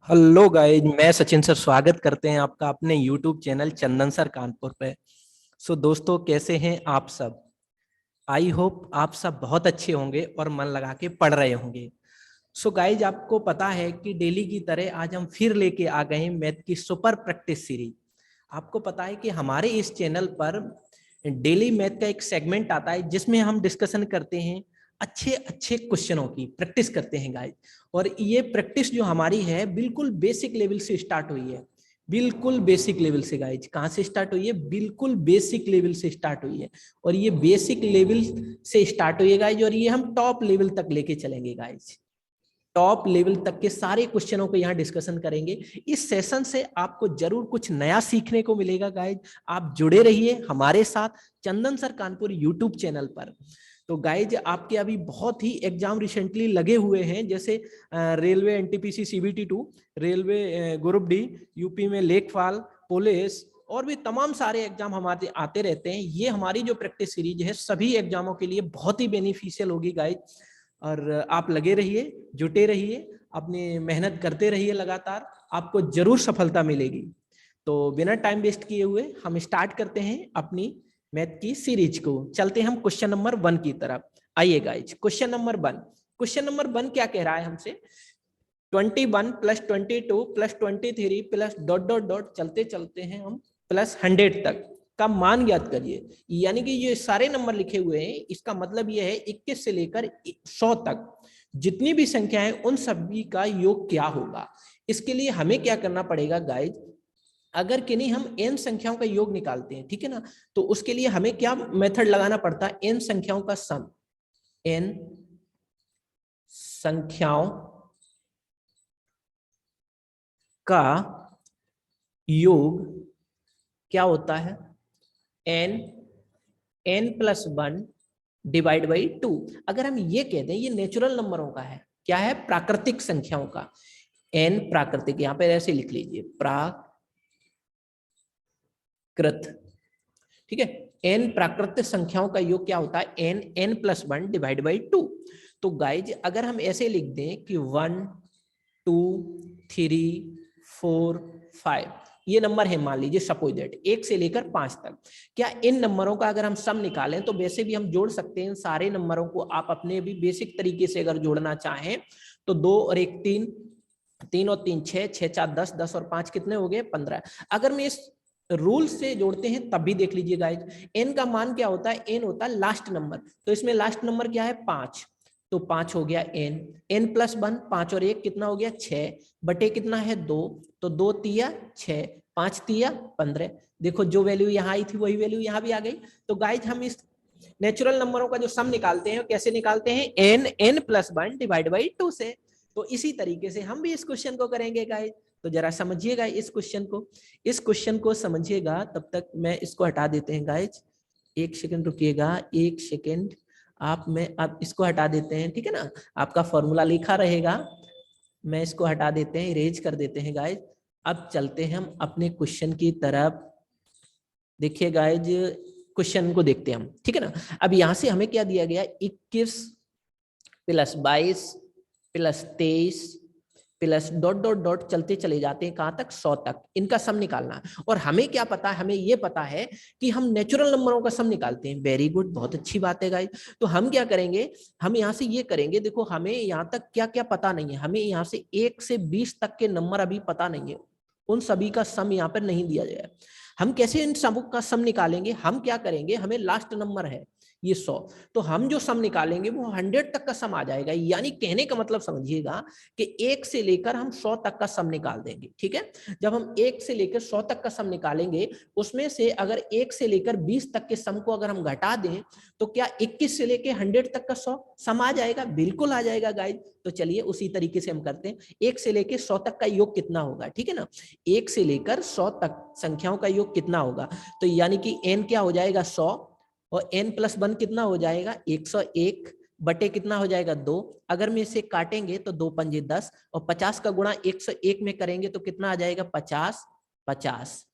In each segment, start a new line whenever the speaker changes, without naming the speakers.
Hello guys, मैं Sachin sir स्वागत करते हैं आपका अपने यूट्यूब चैनल चंदन सर कानपुर पे। दोस्तों, कैसे हैं आप सब? आई होप आप सब बहुत अच्छे होंगे और मन लगा के पढ़ रहे होंगे। गाइज, आपको पता है कि डेली की तरह आज हम फिर लेके आ गए हैं मैथ की सुपर प्रैक्टिस सीरीज। आपको पता है कि हमारे इस चैनल पर डेली मैथ का एक सेगमेंट आता है जिसमें हम डिस्कशन करते हैं, अच्छे अच्छे क्वेश्चनों की प्रैक्टिस करते हैं गाइज। और ये प्रैक्टिस जो हमारी है बिल्कुल बेसिक लेवल से स्टार्ट हुई है। बिल्कुल बेसिक लेवल से गाइज। कहाँ से स्टार्ट हुई है? बिल्कुल बेसिक लेवल से स्टार्ट हुई है। और ये बेसिक लेवल से स्टार्ट हुई है गाइज, और ये हम टॉप लेवल तक लेके चलेंगे गाइज। टॉप लेवल तक के सारे क्वेश्चनों को यहाँ डिस्कशन करेंगे। इस सेशन से आपको जरूर कुछ नया सीखने को मिलेगा गाइज। आप जुड़े रहिए हमारे साथ चंदन सर कानपुर यूट्यूब चैनल पर। तो गाइज, आपके अभी बहुत ही एग्जाम रिसेंटली लगे हुए हैं, जैसे railway NTPC CBT 2, railway group D, UP में लेखपाल, पुलिस और भी तमाम सारे एग्जाम हमारे आते रहते हैं। ये हमारी जो प्रैक्टिस सीरीज है सभी एग्जामों के लिए बहुत ही बेनिफिशियल होगी गाइज। और आप लगे रहिए, जुटे रहिए, अपनी मेहनत करते रहिए लगातार, आपको जरूर सफलता मिलेगी। तो बिना टाइम वेस्ट किए हुए हम स्टार्ट करते हैं अपनी मैथ की सीरीज को। चलते हैं हम क्वेश्चन नंबर 1 की तरफ। आइए guys, question number 1। Question number 1 क्या कह रहा है हमसे? 21 + 22 + 23 प्लस डॉट डॉट डॉट चलते चलते हैं हम +100 तक का मान ज्ञात करिए। यानी कि ये सारे नंबर लिखे हुए हैं, इसका मतलब ये है 21 से लेकर 100 तक जितनी भी संख्या है उन सभी का योग क्या होगा। इसके लिए हमें क्या करना पड़ेगा गाइज? अगर किन्हीं हम n संख्याओं का योग निकालते हैं, ठीक है ना, तो उसके लिए हमें क्या मेथड लगाना पड़ता है? n संख्याओं का सम। n संख्याओं का योग क्या होता है? n+1 divide by 2। अगर हम ये कहते हैं ये नेचुरल नंबरों का है, क्या है? प्राकृतिक संख्याओं का। n प्राकृतिक, यहां पर ऐसे लिख लीजिए, प्राकृत, ठीक है। n प्राकृतिक संख्याओं का योग क्या होता है? n+1 divide by 2। तो गाइज, अगर हम ऐसे लिख दें कि 1 2 3 4 5 ये नंबर है, मान लीजिए सपोज दैट 1 से लेकर 5 तक, क्या इन नंबरों का अगर हम सम निकालें तो वैसे भी हम जोड़ सकते हैं सारे नंबरों को। आप अपने भी बेसिक तरीके से अगर जोड़ना चाहें तो 2 और 1 3, 3 और 3 6, 6 4 10, 10 और 5 कितने हो गए? 15। अगर मैं इस रूल से जोड़ते हैं तब भी देख लीजिए गाइज, एन का मान क्या होता है? एन होता है लास्ट नंबर। तो इसमें लास्ट नंबर क्या है? 5। तो 5 हो गया एन। n+1, 5 और 1 कितना हो गया? 6 बटे कितना है? 2। तो 2 तिया 6, 5 तिया 15। देखो, जो वैल्यू यहाँ आई थी वही वैल्यू यहाँ भी आ गई। तो गाइज, हम इस नेचुरल नंबरों का जो सम निकालते हैं कैसे निकालते हैं? n+1 डिवाइड बाई 2 से। तो इसी तरीके से हम भी इस क्वेश्चन को करेंगे गाइज। तो जरा समझिएगा इस क्वेश्चन को, इस क्वेश्चन को समझिएगा। तब तक मैं इसको हटा देते हैं गाइज, 1 सेकंड रुकिएगा, 1 सेकंड। आप इसको हटा देते हैं, ठीक है ना। आपका फॉर्मूला लिखा रहेगा, मैं इसको हटा देते हैं, इरेज कर देते हैं गाइज। अब चलते हैं हम अपने क्वेश्चन की तरफ। देखिए गाइज, क्वेश्चन को देखते हैं हम, ठीक है ना। अब यहां से हमें क्या दिया गया? 21 + 22 + 23 प्लस डॉट डॉट डॉट चलते चले जाते हैं कहां तक? 100 तक। इनका सम निकालना है। और हमें क्या पता है? हमें ये पता है कि हम नेचुरल नंबरों का सम निकालते हैं। वेरी गुड, बहुत अच्छी बात है गाइस। तो हम क्या करेंगे? हम यहाँ से ये करेंगे, देखो हमें यहाँ तक क्या क्या पता नहीं है। हमें यहाँ से 1 से 20 तक के नंबर अभी पता नहीं है, उन सभी का सम यहाँ पर नहीं दिया गया है। हम कैसे इन सबों का सम निकालेंगे? हम क्या करेंगे? हमें लास्ट नंबर है ये 100, तो हम जो सम निकालेंगे वो 100 तक का सम आ जाएगा। यानी कहने का मतलब समझिएगा कि 1 से लेकर हम 100 तक का सम निकाल देंगे, ठीक है। जब हम 1 से लेकर 100 तक का सम निकालेंगे, उसमें से अगर 1 से लेकर 20 तक के सम को अगर हम घटा दें तो क्या 21 से लेकर 100 तक का 100 सम आ जाएगा? बिल्कुल आ जाएगा गाइज। तो चलिए उसी तरीके से हम करते हैं। 1 से लेकर 100 तक का योग कितना होगा, ठीक है ना। 1 से लेकर 100 तक संख्याओं का योग कितना होगा? तो यानी कि n क्या हो जाएगा? 100, और n+1 कितना हो जाएगा? 101 बटे कितना हो जाएगा? 2। अगर में इसे काटेंगे तो 2 पंजे 10, और 50 का गुणा 101 में करेंगे तो कितना आ जाएगा? 50 50,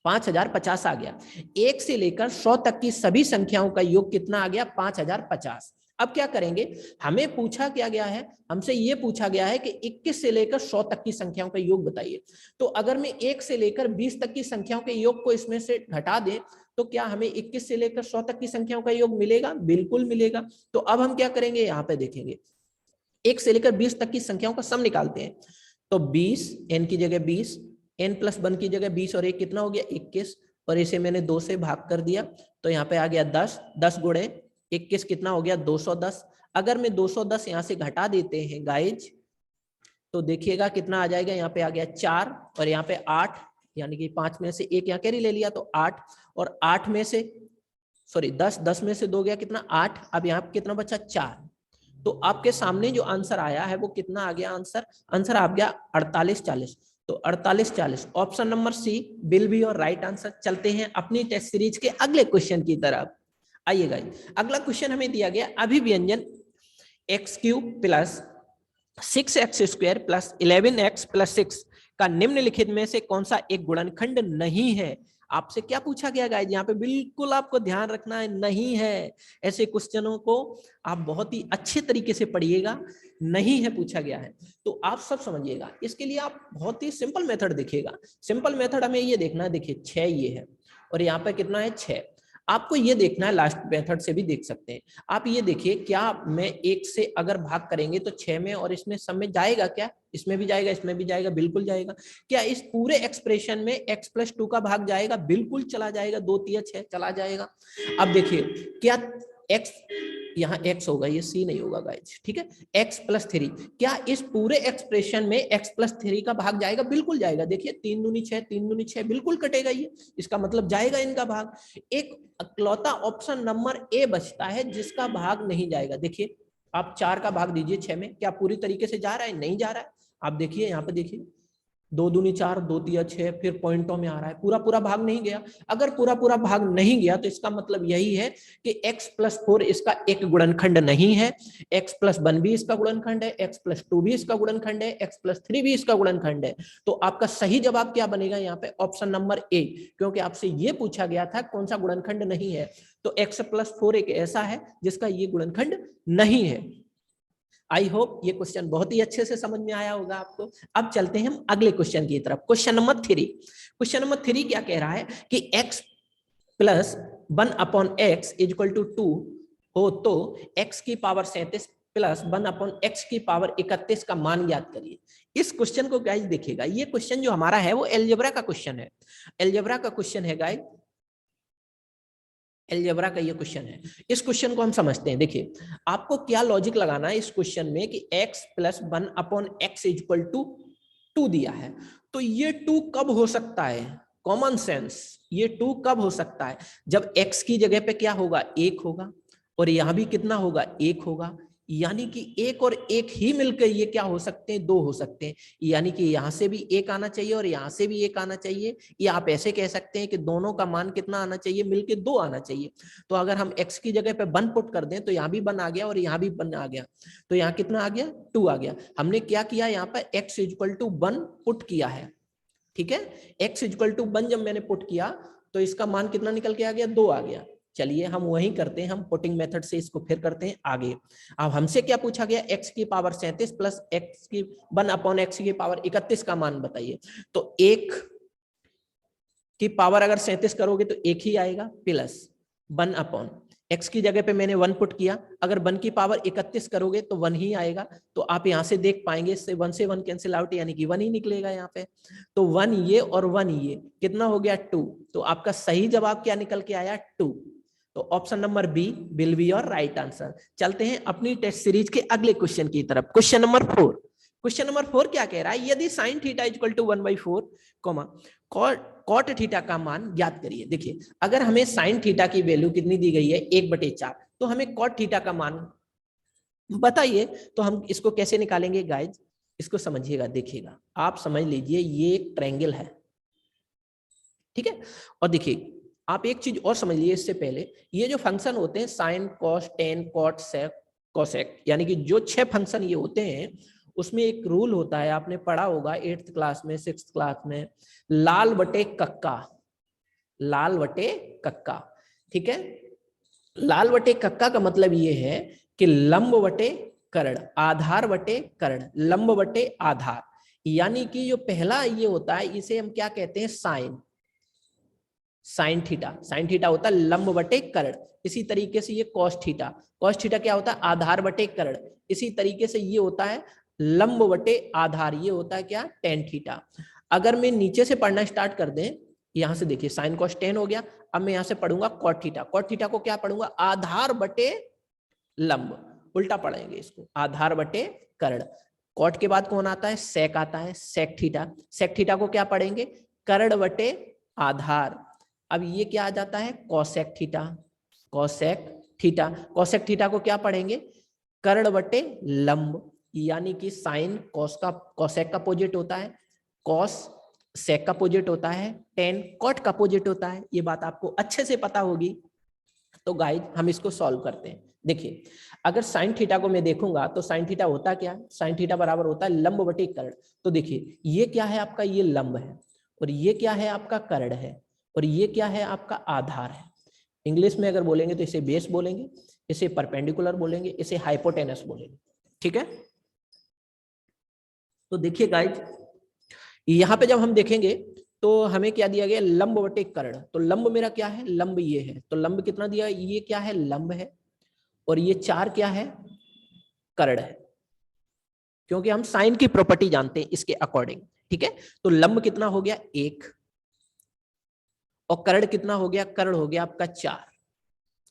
5050 आ गया। 1 से लेकर 100 तक की सभी संख्याओं का योग कितना आ गया? 5050। अब क्या करेंगे, हमें पूछा क्या गया है, हमसे ये पूछा गया है कि 21 से लेकर 100 तक की संख्याओं का योग बताइए। तो अगर मैं 1 से लेकर 20 तक की संख्याओं के योग को इसमें से घटा दें तो क्या हमें 21 से लेकर 100 तक की संख्याओं का योग मिलेगा? बिल्कुल मिलेगा। तो अब हम क्या करेंगे, यहाँ पे देखेंगे 1 से लेकर 20 तक की संख्याओं का सम निकालते हैं। तो 20, n की जगह 20, n प्लस 1 की जगह 20 और 1 कितना हो गया 21, और इसे मैंने 2 से भाग कर दिया तो यहाँ पे आ गया 10, 10 गुणे 21 कितना हो गया 210। अगर मैं 210 यहाँ से घटा देते हैं गाइज तो देखिएगा कितना आ जाएगा, यहाँ पे आ गया 4 और यहाँ पे 8, यानी कि 5 में से 1 यहाँ कैरी ले लिया तो 8, और 8 में से 10 में से 2 गया कितना 8, अब यहाँ पे कितना बचा 4। तो आपके सामने जो आंसर आया है वो कितना आ गया, आंसर आ गया 4840। तो 4840 option number C will be your right answer. चलते हैं अपनी टेस्ट सीरीज के अगले क्वेश्चन की तरफ। आइएगा, अगला क्वेश्चन हमें दिया गया अभिव्यंजन x³ plus 6x² plus 11x plus 6 का निम्नलिखित में से कौन सा एक गुणनखंड नहीं है। आपसे क्या पूछा गया गाइस, यहाँ पे बिल्कुल आपको ध्यान रखना है, नहीं है। ऐसे क्वेश्चनों को आप बहुत ही अच्छे तरीके से पढ़िएगा, नहीं है पूछा गया है तो आप सब समझिएगा। इसके लिए आप बहुत ही सिंपल मेथड देखिएगा। सिंपल मेथड हमें ये देखना है, देखिए 6 ये है और यहाँ पे कितना है 6। आपको ये देखना है, लास्ट मेथड से भी देख सकते हैं आप। ये देखिए क्या मैं 1 से अगर भाग करेंगे तो 6 में और इसमें सब में जाएगा क्या, इसमें भी जाएगा इसमें भी जाएगा, बिल्कुल जाएगा। क्या इस पूरे एक्सप्रेशन में x प्लस 2 का भाग जाएगा, बिल्कुल चला जाएगा, 2 3 6 चला जाएगा। अब देखिए क्या x यहाँ x होगा, ये c नहीं होगा गाइस, ठीक है। x प्लस 3, क्या इस पूरे एक्सप्रेशन में x प्लस 3 का भाग जाएगा, बिल्कुल जाएगा। देखिए 3 दूनी 6, 3 दूनी 6, बिल्कुल कटेगा ये, इसका मतलब जाएगा इनका भाग। एक इकलौता ऑप्शन नंबर ए बचता है जिसका भाग नहीं जाएगा। देखिए आप 4 का भाग दीजिए 6 में, क्या पूरी तरीके से जा रहा है, नहीं जा रहा है। आप देखिए यहाँ पे देखिए 2 दूनी 4, 2 3 6, फिर पॉइंटों में आ रहा है, पूरा पूरा भाग नहीं गया। अगर पूरा पूरा भाग नहीं गया तो इसका मतलब यही है कि x प्लस 4 इसका एक गुणनखंड नहीं है, x प्लस 1 भी इसका गुणनखंड है, x प्लस 2 भी इसका गुणनखंड है, x प्लस 3 भी इसका गुणनखंड है। तो आपका सही जवाब क्या बनेगा यहाँ पे, ऑप्शन नंबर ए, क्योंकि आपसे ये पूछा गया था कौन सा गुणनखंड नहीं है। तो x प्लस 4 एक ऐसा है जिसका ये गुणनखंड नहीं है। आई होप ये क्वेश्चन बहुत ही अच्छे से समझ में आया होगा आपको। अब चलते हैं हम अगले क्वेश्चन की तरफ। Question number 3। क्वेश्चन नंबर 3 क्या कह रहा है कि x plus 1 upon x equal to 2 हो तो x की पावर 37 प्लस 1 अपॉन एक्स की पावर 31 का मान ज्ञात करिए। इस क्वेश्चन को गाइस देखिएगा, ये क्वेश्चन जो हमारा है वो एलजेब्रा का क्वेश्चन है, एलजेब्रा का क्वेश्चन है गाइस, एलजेब्रा का ये क्वेश्चन है। इस क्वेश्चन को हम समझते हैं। देखिए आपको क्या लॉजिक लगाना है इस क्वेश्चन में कि x plus 1 upon x equal to 2 दिया है, तो ये 2 कब हो सकता है, कॉमन सेंस, ये 2 कब हो सकता है, जब x की जगह पे क्या होगा 1 होगा और यहां भी कितना होगा 1 होगा, यानी कि 1 और 1 ही मिलकर ये क्या हो सकते हैं 2 हो सकते हैं। यानी कि यहां से भी 1 आना चाहिए और यहां से भी 1 आना चाहिए, या आप ऐसे कह सकते हैं कि दोनों का मान कितना आना चाहिए, मिलके 2 आना चाहिए। तो अगर हम x की जगह पे 1 पुट कर दें तो यहाँ भी 1 आ गया और यहाँ भी 1 आ गया, तो यहाँ कितना आ गया 2 आ गया। हमने क्या किया यहाँ पर x इक्वल टू 1 पुट किया है, ठीक है। x इक्वल टू 1 जब मैंने पुट किया तो इसका मान कितना निकल के आ गया 2 आ गया। चलिए हम वही करते हैं, हम पुटिंग मेथड से इसको फिर करते हैं आगे। अब हमसे क्या पूछा गया, x की पावर 37 प्लस x की 1 अपॉन एक्स की पावर 31 का मान बताइए। तो 1 की पावर अगर 37 करोगे तो 1 ही आएगा, प्लस 1 अपॉन x की जगह पे मैंने 1 पुट किया, अगर 1 की पावर 31 करोगे तो 1 ही आएगा। तो आप यहां से देख पाएंगे इससे 1 से 1 कैंसिल आउट, यानी कि 1 ही निकलेगा यहाँ पे। तो 1 ये और 1 ये कितना हो गया 2। तो आपका सही जवाब क्या निकल के आया 2। तो option number B will be your right answer. चलते हैं अपनी टेस्ट सीरीज के अगले क्वेश्चन की तरफ। Question number 4। क्वेश्चन नंबर 4 क्या कह रहा है, यदि sine theta equal to 1/4 comma cot theta का मान ज्ञात करिए। देखिए अगर हमें साइन थीटा की वैल्यू कितनी दी गई है 1/4, तो हमें कॉट थीटा का मान बताइए। तो हम इसको कैसे निकालेंगे गाइज, इसको समझिएगा, देखिएगा आप समझ लीजिए ये एक ट्रायंगल है, ठीक है। और देखिए आप एक चीज और समझ लीजिए इससे पहले, ये जो फंक्शन होते हैं sine cos tan cot sec cosec, यानी कि जो 6 फंक्शन ये होते हैं उसमें एक रूल होता है, आपने पढ़ा होगा 8th क्लास में 6th क्लास में, लाल बटे कक्का, लाल बटे कक्का, ठीक है। लाल बटे कक्का का मतलब ये है कि लंब बटे कर्ण, आधार बटे कर्ण, लंब बटे आधार, यानी कि जो पहला ये होता है इसे हम क्या कहते हैं, sine, sine theta, sine theta होता है लंब बटे कर्ण। इसी तरीके से ये कॉस थीटा, कॉस थीटा क्या होता है, आधार बटे कर्ण। इसी तरीके से ये होता है लंब बटे आधार, ये होता है क्या, टेन थीटा। अगर मैं नीचे से पढ़ना स्टार्ट कर दें, यहां से देखिए साइन कॉस टेन हो गया, अब मैं यहां से पढ़ूंगा कॉट थीटा, कॉट थीटा को क्या पढ़ूंगा, आधार बटे लंब, उल्टा पढ़ेंगे इसको, आधार बटे कर्ण। कॉट के बाद कौन आता है, सेक आता है, सेक थीटा, सेक थीटा को क्या पढ़ेंगे, कर्ण बटे आधार। अब ये क्या आ जाता है, cosec theta, cosec theta, cosec theta को क्या पढ़ेंगे, कर्ण बटे लंब, यानी कि साइन कॉस का, कॉसेक का अपोजिट होता है, कॉस सेक का अपोजिट होता है, टेन कॉट का अपोजिट होता है। ये बात आपको अच्छे से पता होगी। तो गाइज हम इसको सॉल्व करते हैं। देखिए अगर साइन थीटा को मैं देखूंगा तो साइन थीटा होता क्या, साइन थीटा बराबर होता है लंब बटे कर्ण। तो देखिए ये क्या है आपका, ये लंब है, और ये क्या है आपका कर्ण है, और ये क्या है आपका आधार है। इंग्लिश में अगर बोलेंगे तो इसे बेस बोलेंगे, इसे परपेंडिकुलर बोलेंगे, इसे हाइपोटेनस बोलेंगे, ठीक है। तो देखिए गाइज यहाँ पे जब हम देखेंगे तो हमें क्या दिया गया, लंब बटे कर्ण। तो लंब मेरा क्या है, लंब ये है, तो लंब कितना दिया, ये क्या है, लंब है, और ये 4 क्या है, कर्ण है, क्योंकि हम साइन की प्रॉपर्टी जानते हैं इसके अकॉर्डिंग, ठीक है। तो लंब कितना हो गया, 1, और कर्ण कितना हो गया, कर्ण हो गया आपका 4,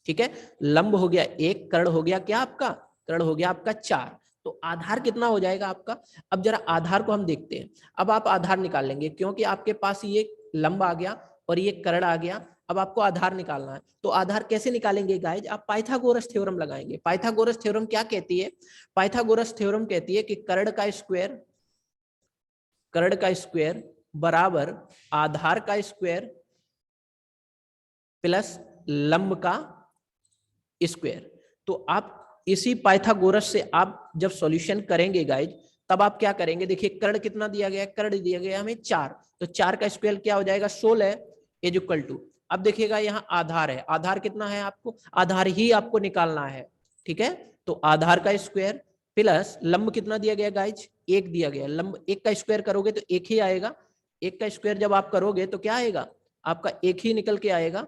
ठीक है। लंब हो गया 1, कर्ण हो गया क्या आपका, कर्ण हो गया आपका 4। तो आधार कितना हो जाएगा आपका, अब जरा आधार को हम देखते हैं। अब आप आधार निकाल लेंगे, क्योंकि आपके पास ये लंब आ गया और ये कर्ण आ गया। अब आपको आधार निकालना है, तो आधार कैसे निकालेंगे गाइज, आप पाइथागोरस थ्योरम लगाएंगे। पाइथागोरस थ्योरम क्या कहती है, पाइथागोरस थ्योरम कहती है कि कर्ण का स्क्वायर, कर्ण का स्क्वायर बराबर आधार का स्क्वायर प्लस लंब का स्क्वायर। तो आप इसी पाइथागोरस से आप जब सॉल्यूशन करेंगे गाइज, तब आप क्या करेंगे, देखिए कर्ण कितना दिया गया है, कर्ण दिया गया हमें 4, तो 4 का स्क्वायर क्या हो जाएगा, 16 इज इक्वल टू। अब देखिएगा यहाँ आधार है, आधार कितना है आपको, आधार ही आपको निकालना है, ठीक है। तो आधार का स्क्वायर प्लस लंब कितना दिया गया गाइज, 1 दिया गया, लंब 1 का स्क्वायर करोगे तो 1 ही आएगा, 1 का स्क्वायर जब आप करोगे तो क्या आएगा आपका, 1 ही निकल के आएगा।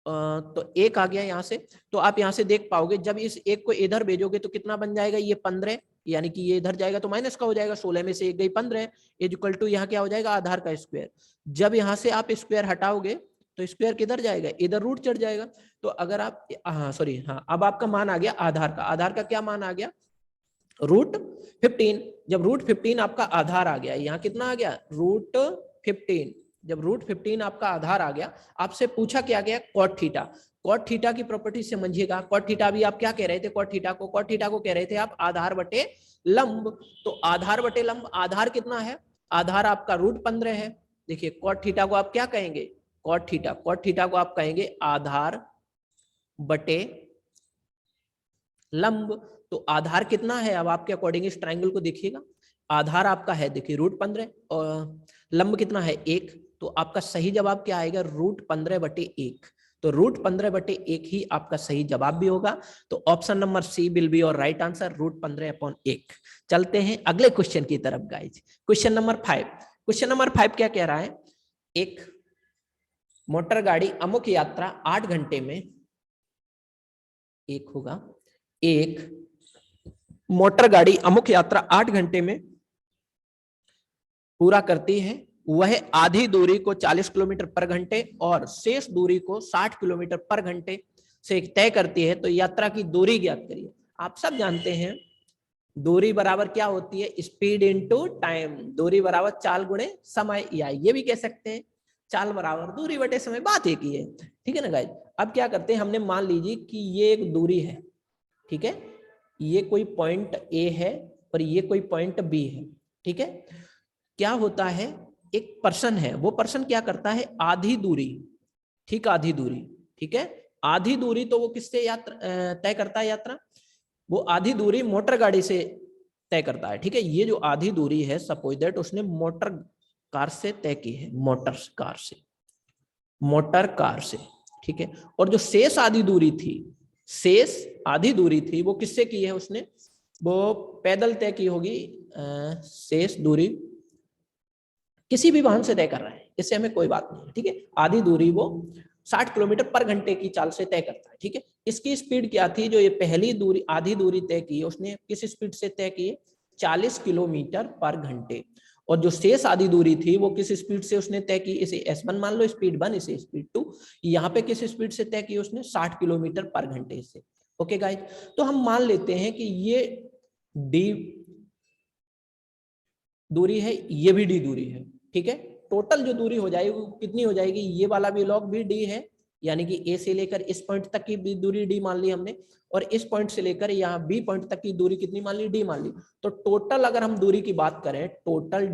तो 1 आ गया यहाँ से। तो आप यहाँ से देख पाओगे जब इस 1 को इधर भेजोगे तो कितना बन जाएगा, ये 15, यानी कि ये इधर जाएगा तो माइनस का हो जाएगा, 16 में से 1 गई 15 इज इक्वल टू यहाँ क्या हो जाएगा, आधार का स्क्वायर। जब यहाँ से आप स्क्वायर हटाओगे तो स्क्वायर किधर जाएगा, इधर रूट चढ़ जाएगा। तो अगर आप, हाँ सॉरी, हाँ अब आपका मान आ गया आधार का, आधार का क्या मान आ गया, √15। जब √15 आपका आधार आ गया, यहाँ कितना आ गया, √15। जब √15 आपका आधार आ गया, आपसे पूछा क्या गया, कॉट थीटा। कॉट थीटा की प्रॉपर्टी समझिएगा, कॉट थीटा भी आप क्या कह रहे थे, कॉट थीटा को, कॉट थीटा को कह रहे थे आप आधार बटे लंब। तो आधार बटे लंब, आधार कितना है, आधार आपका √15 है। देखिए कॉट थीटा को आप क्या कहेंगे, कॉट थीटा, कॉट थीटा को आप कहेंगे आधार बटे लंब। तो आधार कितना है, अब आपके अकॉर्डिंग इस ट्राइंगल को देखिएगा, आधार आपका है देखिए √15 और लंब कितना है 1, तो आपका सही जवाब क्या आएगा, √15/1। तो √15/1 ही आपका सही जवाब भी होगा। तो option number C will be your right answer, √15/1। चलते हैं अगले क्वेश्चन की तरफ guys, question number 5। Question number 5 क्या कह रहा है, एक मोटर गाड़ी अमुक यात्रा 8 घंटे में, एक होगा, एक मोटर गाड़ी अमुक यात्रा 8 घंटे में पूरा करती है। वह आधी दूरी को 40 किलोमीटर पर घंटे और शेष दूरी को 60 किलोमीटर पर घंटे से तय करती है। तो यात्रा की दूरी ज्ञात करिए। आप सब जानते हैं दूरी बराबर क्या होती है, स्पीड इनटू टाइम। दूरी बराबर चाल गुणे समय, या ये भी कह सकते हैं चाल बराबर दूरी बटे समय, बात एक ही है, ठीक है ना गाइस। अब क्या करते हैं, हमने मान लीजिए कि ये एक दूरी है, ठीक है, ये कोई पॉइंट ए है और ये कोई पॉइंट बी है, ठीक है। क्या होता है, एक पर्सन है, वो पर्सन क्या करता है, आधी दूरी, ठीक, आधी दूरी, ठीक है, आधी दूरी तो वो किससे यात्रा तय करता है, यात्रा वो आधी दूरी मोटर गाड़ी से तय करता है, ठीक है। ये जो आधी दूरी है, सपोज दैट उसने मोटर कार से तय की है, मोटर कार से, मोटर कार से, ठीक है। और जो शेष आधी दूरी थी, शेष आधी दूरी थी वो किससे की है उसने, वो पैदल तय की होगी। शेष दूरी किसी भी वाहन से तय कर रहा है, इससे हमें कोई बात नहीं है, ठीक है। आधी दूरी वो 60 किलोमीटर पर घंटे की चाल से तय करता है, ठीक है। इसकी स्पीड क्या थी, जो ये पहली दूरी आधी दूरी तय की उसने किस स्पीड से तय की, 40 किलोमीटर पर घंटे। और जो शेष आधी दूरी थी वो किस स्पीड से उसने तय की, इसे S1 मान लो स्पीड 1, इसे स्पीड 2। यहाँ पे किस स्पीड से तय की उसने, 60 किलोमीटर पर घंटे से। ओके गाइज, तो हम मान लेते हैं कि ये डी दूरी है, ये भी डी दूरी है, ठीक है। टोटल जो दूरी हो जाएगी वो कितनी हो जाएगी, ये वाला भी लॉग भी डी है, यानी कि ए से लेकर इस पॉइंट तक की भी दूरी डी मान ली हमने, और इस पॉइंट से लेकर यहाँ बी पॉइंट तक की दूरी कितनी मान ली, डी मान ली। तो टोटल अगर हम दूरी की बात करें, टोटल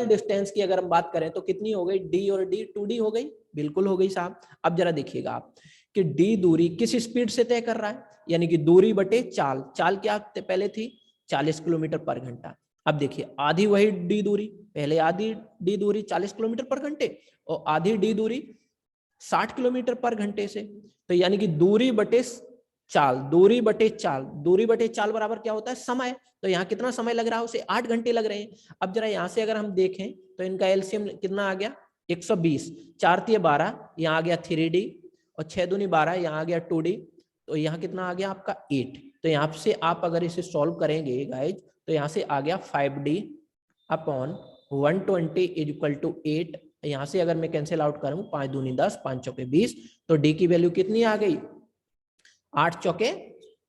डिस्टेंस की अगर हम बात करें तो कितनी हो गई, डी और डी 2D हो गई, बिल्कुल हो गई साहब। अब जरा देखिएगा आप कि डी दूरी किस स्पीड से तय कर रहा है, यानी कि दूरी बटे चाल, चाल क्या पहले थी 40 किलोमीटर पर घंटा। अब देखिए आधी वही डी दूरी, पहले आधी डी दूरी 40 किलोमीटर पर घंटे और आधी डी दूरी 60 किलोमीटर पर घंटे से। तो यानी कि दूरी बटे चाल, दूरी बटे चाल, दूरी बटे चाल बराबर क्या होता है, समय। तो यहाँ कितना समय लग रहा है उसे, 8 घंटे लग रहे हैं। अब जरा यहाँ से अगर हम देखें तो इनका एलसीएम कितना आ गया, 120, 4 तिये 12, यहाँ आ गया 3D, और 6 दूनी 12, यहाँ आ गया 2D, तो यहाँ कितना आ गया आपका 8। तो यहाँ से आप अगर इसे सॉल्व करेंगे गाइज, तो यहाँ से आ गया 5D upon 120 is equal to 8। यहाँ से अगर मैं कैंसिल आउट करूं, 5 दूनी 10, 5 चौके 20, तो डी की वैल्यू कितनी आ गई, 8 चौके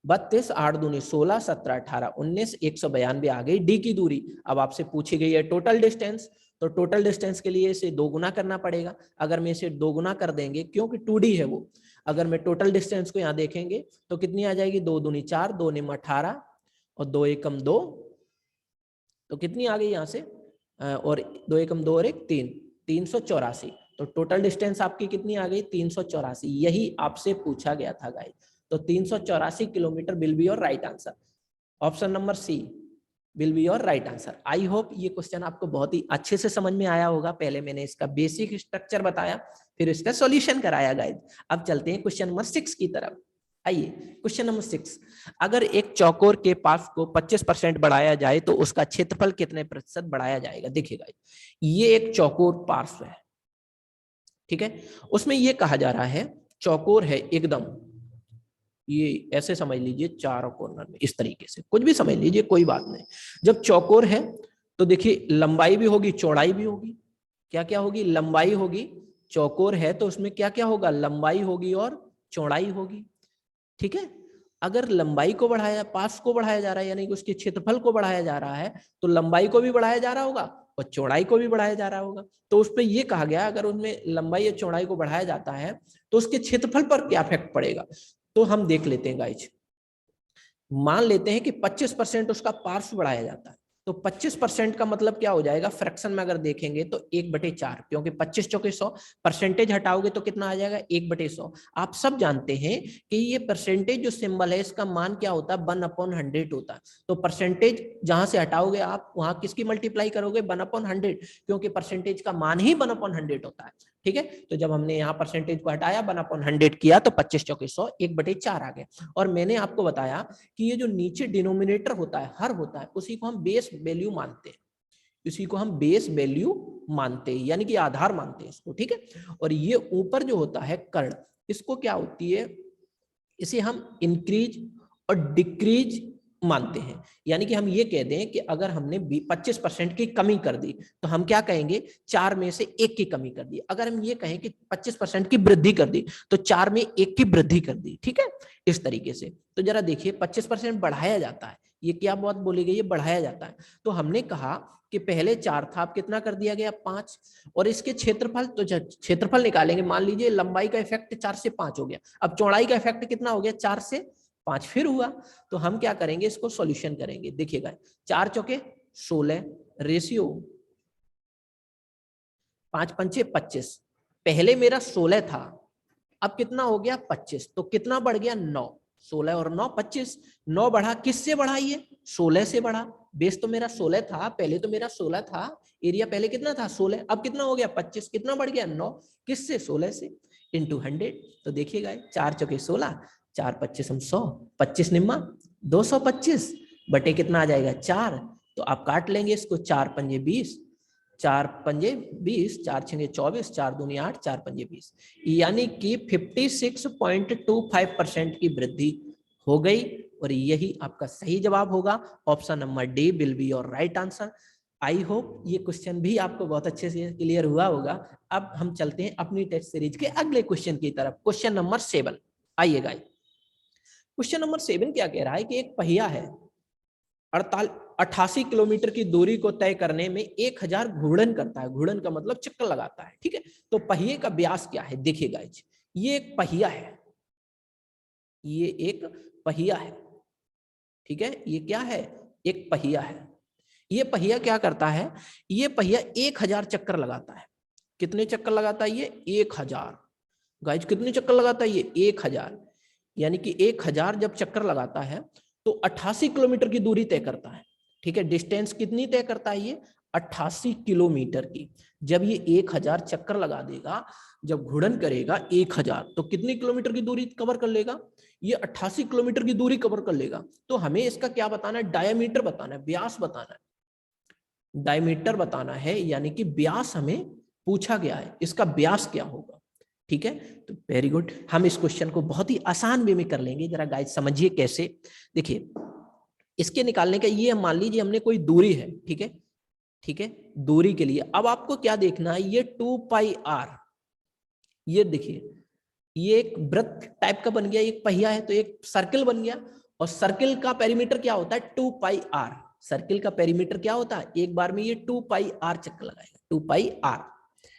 32, 8 दूनी 16, 17 18 19, 192 आ गई डी की दूरी। अब आपसे पूछी गई है टोटल डिस्टेंस, तो टोटल डिस्टेंस के लिए इसे 2 गुना करना पड़ेगा। अगर मैं इसे 2 गुना कर देंगे, क्योंकि 2D है वो, अगर मैं टोटल डिस्टेंस को यहाँ देखेंगे तो कितनी आ जाएगी, 2 दूनी 4, 2 निम 18 और 2 एकम 2, तो कितनी आ गई यहाँ से, और 2 एकम 2 और 1 3, 384। तो टोटल डिस्टेंस आपकी कितनी आ गई, 384। यही आपसे पूछा गया था गाइस। तो 384 kilometre will be your right answer. Option number C will be your right answer. I hope ये क्वेश्चन आपको बहुत ही अच्छे से समझ में आया होगा। पहले मैंने इसका बेसिक स्ट्रक्चर बताया, फिर इसका सॉल्यूशन कराया गाइस। अब चलते हैं क्वेश्चन नंबर 6 की तरफ। आइए क्वेश्चन नंबर 6, अगर एक चौकोर के पास को 25% बढ़ाया जाए तो उसका क्षेत्रफल कितने प्रतिशत बढ़ाया जाएगा। देखिएगा ये एक चौकोर पार्श्व है, ठीक है। उसमें ये कहा जा रहा है चौकोर है एकदम, ये ऐसे समझ लीजिए चारों कॉर्नर में, इस तरीके से कुछ भी समझ लीजिए, कोई बात नहीं। जब चौकोर है तो देखिए लंबाई भी होगी चौड़ाई भी होगी, क्या क्या होगी, लंबाई होगी, चौकोर है तो उसमें क्या क्या होगा, लंबाई होगी और चौड़ाई होगी, ठीक है। अगर लंबाई को बढ़ाया, पास को बढ़ाया जा रहा है, यानी कि उसके क्षेत्रफल को बढ़ाया जा रहा है, तो लंबाई को भी बढ़ाया जा रहा होगा और चौड़ाई को भी बढ़ाया जा रहा होगा। तो उस पर यह कहा गया अगर उनमें लंबाई या चौड़ाई को बढ़ाया जाता है तो उसके क्षेत्रफल पर क्या इफेक्ट पड़ेगा। तो हम देख लेते हैं गाइज, मान लेते हैं कि 25% उसका पार्श्व बढ़ाया जाता है, तो 25% का मतलब क्या हो जाएगा, फ्रैक्शन में अगर देखेंगे तो 1/4, क्योंकि 25 चौके 100, परसेंटेज हटाओगे तो कितना आ जाएगा 1/100। आप सब जानते हैं कि ये परसेंटेज जो सिंबल है इसका मान क्या होता है, 1/100 होता है। तो परसेंटेज जहां से हटाओगे आप वहां किसकी मल्टीप्लाई करोगे, 1/100, क्योंकि परसेंटेज का मान ही 1/100 होता है, ठीक है। तो जब हमने यहाँ परसेंटेज को हटाया 1/100 किया तो 25 चौके 100, 1/4 आ गया। और मैंने आपको बताया कि ये जो नीचे डिनोमिनेटर होता है, हर होता है, उसी को हम बेस वैल्यू मानते हैं, इसी को हम बेस वैल्यू मानते हैं, यानी कि आधार मानते हैं इसको, ठीक है। और ये ऊपर जो होता है कर्ण, इसको क्या होती है, इसे हम इंक्रीज और डिक्रीज मानते हैं। यानी कि हम ये कह दें कि अगर हमने 25% की कमी कर दी तो हम क्या कहेंगे, 4 में से 1 की कमी कर दी। अगर हम ये कहें कि 25% की वृद्धि कर दी तो 4 में 1 की वृद्धि कर दी, ठीक है, इस तरीके से। तो जरा देखिए 25% बढ़ाया जाता है, ये क्या बात बोली गई है, बढ़ाया जाता है। तो हमने कहा कि पहले 4 था, अब कितना कर दिया गया 5, और इसके क्षेत्रफल, तो क्षेत्रफल निकालेंगे, मान लीजिए लंबाई का इफेक्ट 4 से 5 हो गया, अब चौड़ाई का इफेक्ट कितना हो गया, 4 से 5 फिर हुआ। तो हम क्या करेंगे, इसको सॉल्यूशन करेंगे। देखिएगा 4 चौके 16 रेशियो 5 पंचे 25, पहले मेरा 16 था, अब कितना हो गया 25, तो कितना बढ़ गया 9, 16 और 9 25, 9 बढ़ा, किससे बढ़ा, ये 16 से बढ़ा। बेस तो मेरा 16 था, पहले तो मेरा 16 था, एरिया पहले कितना था 16, अब कितना हो गया 25, कितना बढ़ गया 9, किससे 16 से। इंटू 100। तो देखिएगा 4 चौके 16, 4 25 हम 100, 25 निम्मा 225 बटे कितना आ जाएगा 4। तो आप काट लेंगे इसको, 4 पंजे 20, 4 पंजे 20, 4 छंगे 24, 4 दूनी 8, 4 पंजे 20, यानी कि 56.25% की वृद्धि हो गई। और यही आपका सही जवाब होगा। Option number D will be your right answer. I hope ये क्वेश्चन भी आपको बहुत अच्छे से क्लियर हुआ होगा। अब हम चलते हैं अपनी टेस्ट सीरीज के अगले क्वेश्चन की तरफ। क्वेश्चन नंबर 7 आइएगा। क्वेश्चन नंबर 7 क्या कह रहा है कि एक पहिया है 88 किलोमीटर की दूरी को तय करने में 1000 घूर्णन करता है। घूर्णन का मतलब चक्कर लगाता है, ठीक है। तो पहिए का व्यास क्या है, देखिएगा ये एक पहिया है, ये एक पहिया है, ठीक है। ये क्या है, एक पहिया है। ये पहिया क्या करता है, ये पहिया 1000 चक्कर लगाता है। कितने चक्कर लगाता है ये, 1000। गाइज कितने चक्कर लगाता है ये, 1000। यानी कि 1000 जब चक्कर लगाता है तो 88 किलोमीटर की दूरी तय करता है, ठीक है। डिस्टेंस कितनी तय करता है ये, 88 किलोमीटर की। जब ये 1000 चक्कर लगा देगा, जब घूर्णन करेगा 1000, तो कितनी किलोमीटर की दूरी कवर कर लेगा, ये 88 किलोमीटर की दूरी कवर कर लेगा। तो हमें इसका क्या बताना है, डायमीटर बताना है, व्यास बताना है, डायमीटर बताना है। यानी कि व्यास हमें पूछा गया है, इसका व्यास क्या होगा, ठीक है। तो वेरी गुड, हम इस क्वेश्चन को बहुत ही आसान वे में कर लेंगे। जरा गाइस समझिए कैसे। देखिए इसके निकालने का ये, मान लीजिए हमने कोई दूरी है, ठीक है, ठीक है। दूरी के लिए अब आपको क्या देखना है, ये 2 पाई r, ये देखिए ये एक वृत्त टाइप का बन गया, एक पहिया है तो एक सर्किल बन गया। और सर्किल का पेरीमीटर क्या होता है, 2 पाई r। सर्किल का पेरीमीटर क्या होता है, एक बार में ये 2 पाई r चक्कर लगाएगा, 2 पाई r,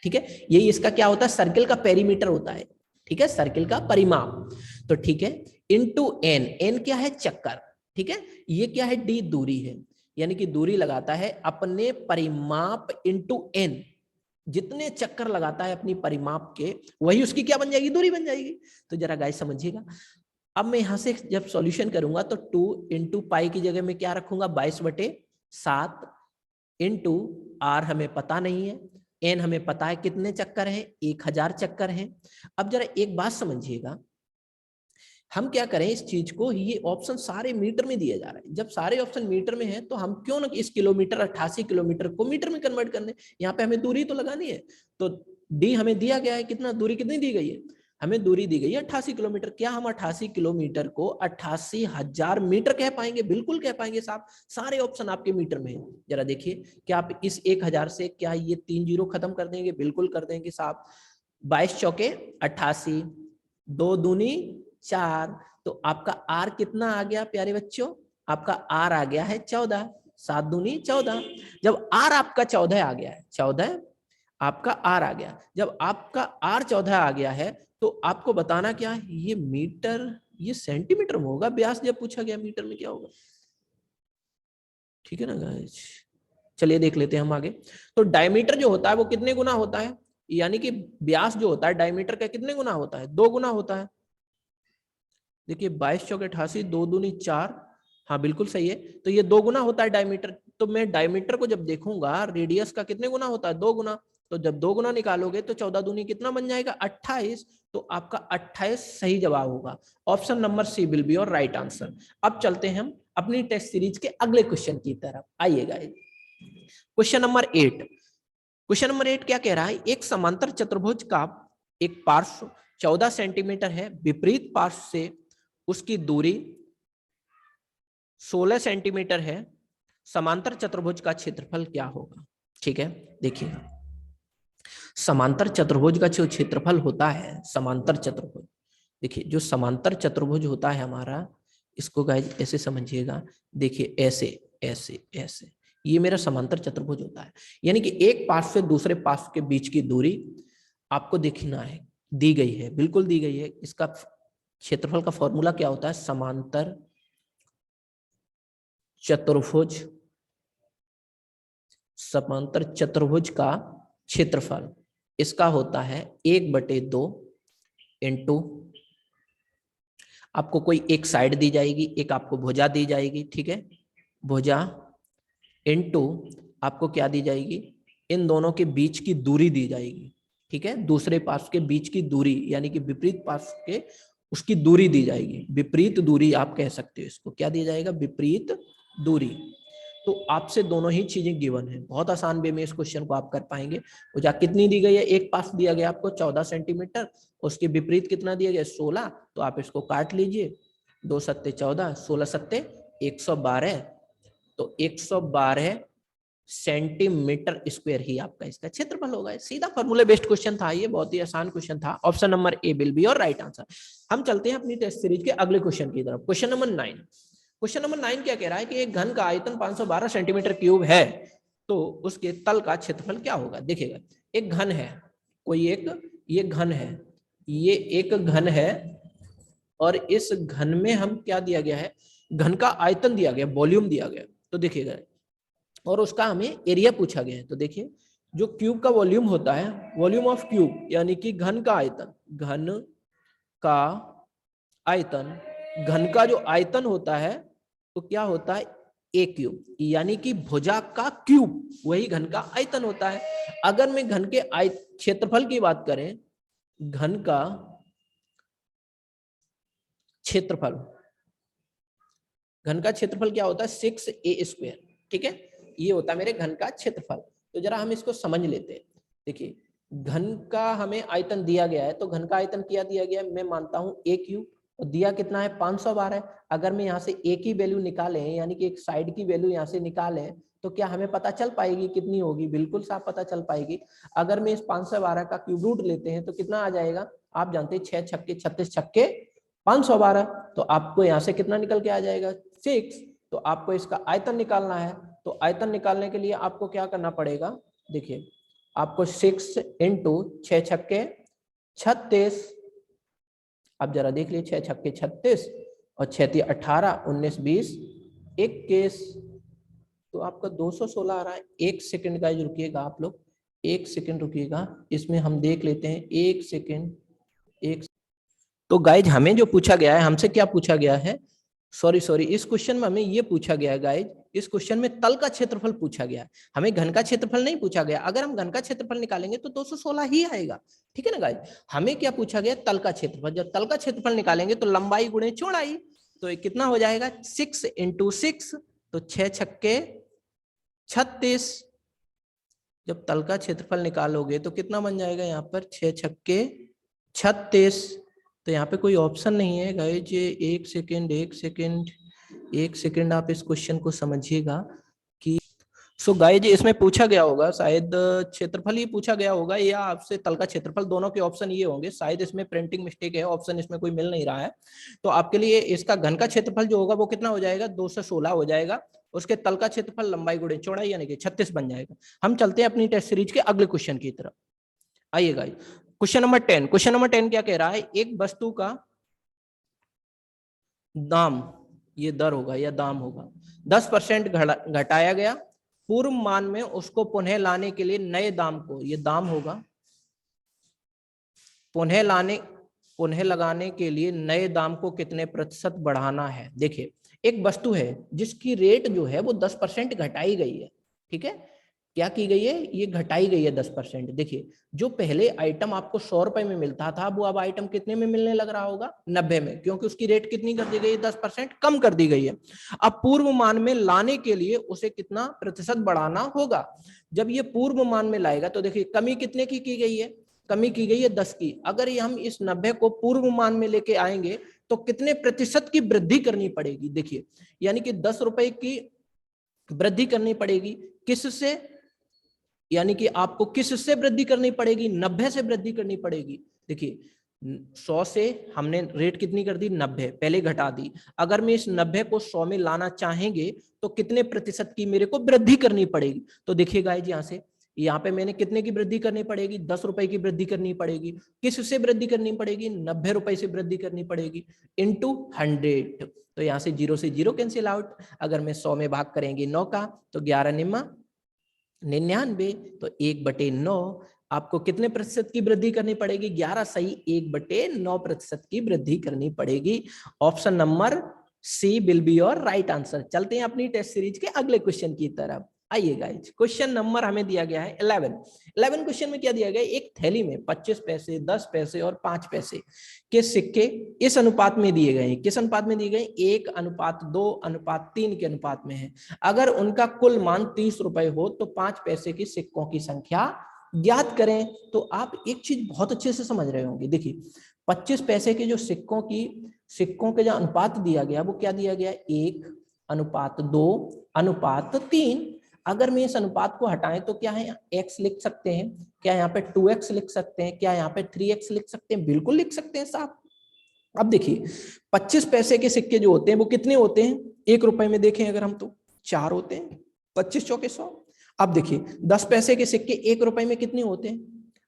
ठीक है। यही इसका क्या होता है, सर्किल का पेरीमीटर होता है, ठीक है, सर्किल का परिमाप। तो ठीक है, इनटू n, n क्या है, चक्कर, ठीक है। ये क्या है, d दूरी है, यानी कि दूरी लगाता है अपने परिमाप इनटू n। जितने चक्कर लगाता है अपनी परिमाप के, वही उसकी क्या बन जाएगी, दूरी बन जाएगी। तो जरा गाइस समझिएगा। अब मैं यहां से जब सॉल्यूशन करूंगा तो 2 इंटू पाई की जगह में क्या रखूंगा, 22/7 इंटू r हमें पता नहीं है, n हमें पता है कितने चक्कर हैं, 1000 चक्कर हैं। अब जरा एक बात समझिएगा, हम क्या करें इस चीज को, ये ऑप्शन सारे मीटर में दिया जा रहा है। जब सारे ऑप्शन मीटर में है तो हम क्यों ना इस किलोमीटर 88 किलोमीटर को मीटर में कन्वर्ट करने, यहाँ पे हमें दूरी तो लगानी है। तो डी हमें दिया गया है, कितना दूरी कितनी दी गई है, हमें दूरी दी गई है 88 किलोमीटर। क्या हम 88 किलोमीटर को 88,000 मीटर कह पाएंगे, बिल्कुल कह पाएंगे साहब, सारे ऑप्शन आपके मीटर में है। जरा देखिए, क्या आप इस 1000 से क्या ये 3 जीरो खत्म कर देंगे, बिल्कुल कर देंगे साहब। 22 चौके 88, 2 दूनी 4, तो आपका आर कितना आ गया प्यारे बच्चों, आपका आर आ गया है 14, 7 दूनी 14। जब आर आपका 14 आ गया है, 14 आपका आर आ गया, जब आपका आर 14 आ गया है तो आपको बताना क्या है, ये मीटर, ये सेंटीमीटर में होगा। व्यास जब पूछा गया मीटर में क्या होगा, ठीक है ना गाइस। चलिए देख लेते हैं हम आगे। तो डायमीटर जो होता है वो कितने गुना होता है, यानी कि व्यास जो होता है डायमीटर का कितने गुना होता है, 2 गुना होता है। देखिए 22 चौके 88, 2 दूनी 4, हाँ बिल्कुल सही है। तो ये 2 गुना होता है डायमीटर। तो मैं डायमीटर को जब देखूंगा रेडियस का कितने गुना होता है, 2 गुना। तो जब 2 गुना निकालोगे तो 14 दूनी कितना बन जाएगा, 28। तो आपका 28 सही जवाब होगा। Option number C will be your right answer. अब चलते हैं हम अपनी टेस्ट सीरीज के अगले क्वेश्चन की तरफ, आइएगा। Question number 8। क्वेश्चन नंबर 8 क्या कह रहा है, एक समांतर चतुर्भुज का एक पार्श्व 14 सेंटीमीटर है, विपरीत पार्श्व से उसकी दूरी 16 सेंटीमीटर है। समांतर चतुर्भुज का क्षेत्रफल क्या होगा, ठीक है। देखिएगा समांतर चतुर्भुज का जो क्षेत्रफल होता है, समांतर चतुर्भुज, देखिए जो समांतर चतुर्भुज होता है हमारा, इसको गाइस ऐसे समझिएगा। देखिए ऐसे ऐसे ऐसे, ये मेरा समांतर चतुर्भुज होता है। यानी कि एक पार्श्व से दूसरे पार्श्व के बीच की दूरी आपको देखना है, दी गई है, बिल्कुल दी गई है। इसका क्षेत्रफल का फॉर्मूला क्या होता है, समांतर चतुर्भुज, समांतर चतुर्भुज का क्षेत्रफल इसका होता है 1/2 इंटू, आपको कोई एक साइड दी जाएगी, एक आपको भुजा दी जाएगी, ठीक है, भुजा इंटू आपको क्या दी जाएगी, इन दोनों के बीच की दूरी दी जाएगी, ठीक है, दूसरे पार्श्व के बीच की दूरी यानी कि विपरीत पार्श्व के उसकी दूरी दी जाएगी, विपरीत दूरी आप कह सकते हो इसको, क्या दिया जाएगा, विपरीत दूरी। तो आपसे दोनों ही चीजें गिवन है, बहुत आसान वे में इस क्वेश्चन को आप कर पाएंगे। भुजा कितनी दी गई है, एक पास दिया गया आपको 14 सेंटीमीटर, उसके विपरीत कितना दिया गया 16, तो आप इसको काट लीजिए, 2 सत्ते 14, 16 सत्ते 112, तो 112 सेंटीमीटर स्क्वायर ही आपका इसका क्षेत्रफल होगा। सीधा फॉर्मूला बेस्ड क्वेश्चन था ये, बहुत ही आसान क्वेश्चन था। Option number A will be our right answer. हम चलते हैं अपनी टेस्ट सीरीज के अगले क्वेश्चन की तरफ। Question number 9। क्वेश्चन नंबर 9 क्या कह रहा है कि एक घन का आयतन 512 सेंटीमीटर क्यूब है, तो उसके तल का क्षेत्रफल क्या होगा। देखिएगा, एक घन है, कोई एक ये घन है, ये एक घन है, और इस घन में हम क्या दिया गया है, घन का आयतन दिया गया, वॉल्यूम दिया गया। तो देखिएगा, और उसका हमें एरिया पूछा गया है। तो देखिए, जो क्यूब का वॉल्यूम होता है, वॉल्यूम ऑफ क्यूब यानी कि घन का आयतन, घन का आयतन, घन का जो आयतन होता है तो क्या होता है, ए क्यूब, यानी कि भुजा का क्यूब वही घन का आयतन होता है। अगर मैं घन के क्षेत्रफल की बात करें, घन का क्षेत्रफल, घन का क्षेत्रफल क्या होता है 6a², ठीक है, ये होता है मेरे घन का क्षेत्रफल। तो जरा हम इसको समझ लेते हैं। देखिए, घन का हमें आयतन दिया गया है, तो घन का आयतन क्या दिया गया है, मैं मानता हूं a क्यूब, और दिया कितना है 512। अगर मैं यहाँ से a की वैल्यू निकालें, यानी कि एक साइड की वैल्यू यहाँ से निकालें, तो क्या हमें पता चल पाएगी कितनी होगी, बिल्कुल साफ पता चल पाएगी। अगर मैं इस 512 का क्यूब रूट लेते हैं तो कितना आ जाएगा, आप जानते हैं 6 छक्के 36 छक्के 512, तो आपको यहाँ से कितना निकल के आ जाएगा 6। तो आपको इसका आयतन निकालना है, तो आयतन निकालने के लिए आपको क्या करना पड़ेगा, देखिए आपको 6 इंटू 6 छक्के 36, आप जरा देख लीजिए 6 छक्के 36 और 6 × 18 19 20 21, तो आपका 216 आ रहा है। एक सेकंड का रुकिएगा आप लोग, एक सेकंड रुकिएगा, इसमें हम देख लेते हैं, एक सेकंड। तो गाइज हमें जो पूछा गया है, हमसे क्या पूछा गया है, सॉरी इस क्वेश्चन में हमें ये पूछा गया है गाइज, इस क्वेश्चन में तल का क्षेत्रफल पूछा गया है, हमें घन का क्षेत्रफल नहीं पूछा गया। अगर हम घन का क्षेत्रफल निकालेंगे तो 216 ही आएगा, ठीक है ना गाइज। हमें क्या पूछा गया, तल का क्षेत्रफल। जब तल का क्षेत्रफल निकालेंगे तो लंबाई गुणे चौड़ाई, तो कितना हो जाएगा 6 × 6, तो 6 छक्के 36। जब तल का क्षेत्रफल निकालोगे तो कितना बन जाएगा यहाँ पर 6 छक्के 36। तो यहाँ पे कोई ऑप्शन नहीं है गाइज, एक सेकेंड आप इस क्वेश्चन को समझिएगा कि सो गाइज इसमें पूछा गया होगा, शायद क्षेत्रफल ही पूछा गया होगा या आपसे तल का क्षेत्रफल, दोनों के ऑप्शन ये होंगे। शायद इसमें प्रिंटिंग मिस्टेक है, ऑप्शन इसमें कोई मिल नहीं रहा है। तो आपके लिए इसका घन का क्षेत्रफल जो होगा वो कितना हो जाएगा 216 हो जाएगा, उसके तल का क्षेत्रफल लंबाई गुणे चौड़ाई यानी कि 36 बन जाएगा। हम चलते हैं अपनी टेस्ट सीरीज के अगले क्वेश्चन की तरफ। आइए guys, question number 10। Question number 10 क्या कह रहा है, एक वस्तु का दाम, ये दर होगा या दाम होगा, 10% घटाया गया, पूर्व मान में उसको पुनः लाने के लिए नए दाम को, ये दाम होगा, पुनः लगाने के लिए नए दाम को कितने प्रतिशत बढ़ाना है। देखिए, एक वस्तु है जिसकी रेट जो है वो 10% घटाई गई है, ठीक है, क्या की गई है, ये घटाई गई है 10%। देखिए, जो पहले आइटम आपको 100 रुपए में मिलता था, वो अब आइटम कितने में मिलने लग रहा होगा 90 में, क्योंकि उसकी रेट कितनी कर दी गई है 10% कम कर दी गई है। अब पूर्व मान में लाने के लिए उसे कितना प्रतिशत बढ़ाना होगा। जब ये पूर्व मान में लाएगा तो देखिए कमी कितने की गई है, कमी की गई है 10 की। अगर ये हम इस 90 को पूर्व मान में लेके आएंगे तो कितने प्रतिशत की वृद्धि करनी पड़ेगी। देखिए, यानी कि 10 रुपए की वृद्धि करनी पड़ेगी, किससे, यानी कि आपको किससे वृद्धि करनी पड़ेगी, 90 से वृद्धि करनी पड़ेगी। देखिए 100 से हमने रेट कितनी कर दी 90, पहले घटा दी। अगर मैं इस 90 को 100 में लाना चाहेंगे तो कितने प्रतिशत की मेरे को वृद्धि करनी पड़ेगी। तो देखिए गाइस, यहाँ पे मैंने कितने की वृद्धि करनी पड़ेगी, 10 रुपए की वृद्धि करनी पड़ेगी। किससे वृद्धि करनी पड़ेगी, 90 रुपए से वृद्धि करनी पड़ेगी, इंटू 100। तो यहाँ से 0 से 0 कैंसिल आउट। अगर मैं 100 में भाग करेंगे 9 का, तो 11 निम्मा 99, तो 1/9 आपको कितने प्रतिशत की वृद्धि करनी पड़ेगी, 11 सही 1/9% की वृद्धि करनी पड़ेगी। Option number C will be your right answer. चलते हैं अपनी टेस्ट सीरीज के अगले क्वेश्चन की तरफ। आइए गाइज, क्वेश्चन नंबर हमें दिया गया है 11 क्वेश्चन में क्या दिया गया है, एक थैली में 25 पैसे, 10 पैसे और 5 पैसे के सिक्के इस अनुपात में दिए गए हैं। किस अनुपात में दिए गए? 1:2:3 के अनुपात में है। अगर उनका कुल मान 30 रुपए हो तो 5 पैसे के सिक्कों की संख्या ज्ञात करें। तो आप एक चीज बहुत अच्छे से समझ रहे होंगे। देखिए 25 पैसे के जो सिक्कों के जो अनुपात दिया गया वो क्या दिया गया? 1:2:3। अगर मैं इस अनुपात को हटाएं तो क्या है, x लिख सकते हैं, क्या यहाँ पे 2x लिख सकते हैं, क्या यहाँ पे 3x लिख सकते हैं? बिल्कुल लिख सकते हैं साहब। अब देखिए 25 पैसे के सिक्के जो होते हैं वो कितने होते हैं? 1 रुपए में देखें अगर हम तो 4 होते हैं, 25 चौके 100। अब देखिए 10 पैसे के सिक्के 1 रुपए में कितने होते हैं?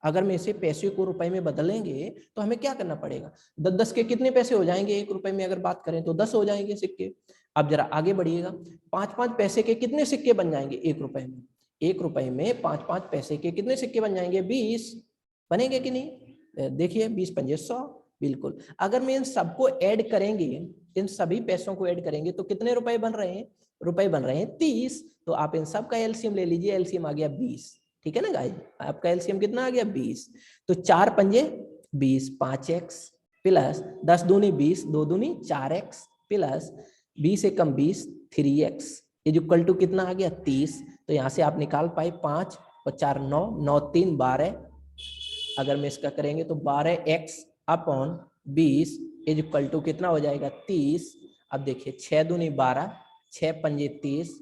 अगर मैं इसे पैसे को रुपए में बदलेंगे तो हमें क्या करना पड़ेगा? 10 के कितने पैसे हो जाएंगे? 1 रुपए में अगर बात करें तो 10 हो जाएंगे सिक्के। अब जरा आगे बढ़िएगा, 5-5 पैसे के कितने सिक्के बन जाएंगे 1 रुपए में? 1 रुपए में 5-5 पैसे के कितने सिक्के बन जाएंगे? 20 बनेंगे कि नहीं? देखिए 20 पंजे 100, बिल्कुल। अगर मैं इन सबको ऐड करेंगे, इन सभी पैसों को ऐड करेंगे तो कितने रुपए बन रहे हैं? रुपए बन रहे हैं 30। तो आप इन सब का एलसीएम ले लीजिए, एलसीएम आ गया 20। ठीक है ना गाइस, आपका एलसीएम कितना आ गया? 20। तो 4 पंजे 20, 5x प्लस 10 दूनी 20, 2 दूनी 4x प्लस 20 से कम 20, 3x इज इक्वल टू कितना आ गया? 30। तो यहाँ से आप निकाल पाए 5 और 4 9, 9 3 12। अगर मैं इसका करेंगे तो 12x upon 20 is equal to कितना हो जाएगा? 30। अब देखिए 6 दूनी 12, 6 पंजे 30,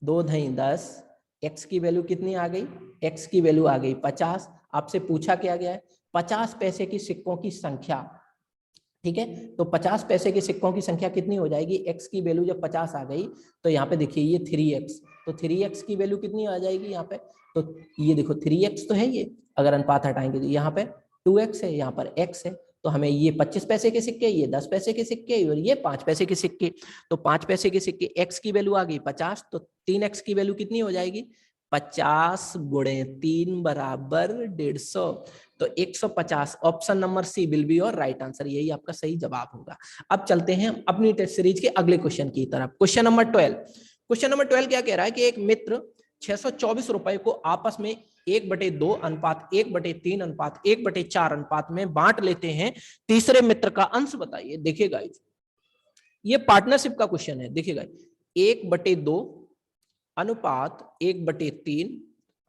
2 धई 10, x की वैल्यू कितनी आ गई? x की वैल्यू आ गई 50। आपसे पूछा क्या गया है? 50 पैसे की सिक्कों की संख्या। ठीक है, तो 50 पैसे के सिक्कों की संख्या कितनी हो जाएगी? x की वैल्यू जब 50 आ गई तो यहाँ पे देखिए ये 3x, तो 3x की वैल्यू कितनी आ जाएगी यहाँ पे? तो ये देखो 3x तो है ये, अगर अनुपात हटाएंगे तो यहाँ पे 2x है, यहाँ पर x है। तो हमें ये 25 पैसे के सिक्के, ये 10 पैसे के सिक्के और ये 5 पैसे के सिक्के, तो 5 पैसे के सिक्के x की वैल्यू आ गई 50, तो 3x की वैल्यू कितनी हो जाएगी? 50 गुणे 3 बराबर 150। तो 150 option number C will be our right answer, यही आपका सही जवाब होगा। अब चलते हैं अपनी टेस्ट सीरीज के अगले क्वेश्चन की तरफ। Question number 12। क्वेश्चन नंबर 12 क्या कह रहा है कि एक मित्र 624 रुपए को आपस में 1/2 अनुपात 1/3 अनुपात 1/4 अनुपात में बांट लेते हैं। तीसरे मित्र का अंश बताइए। देखिए गाइस, ये पार्टनरशिप का क्वेश्चन है। देखिए गाइस, 1/2 अनुपात 1/3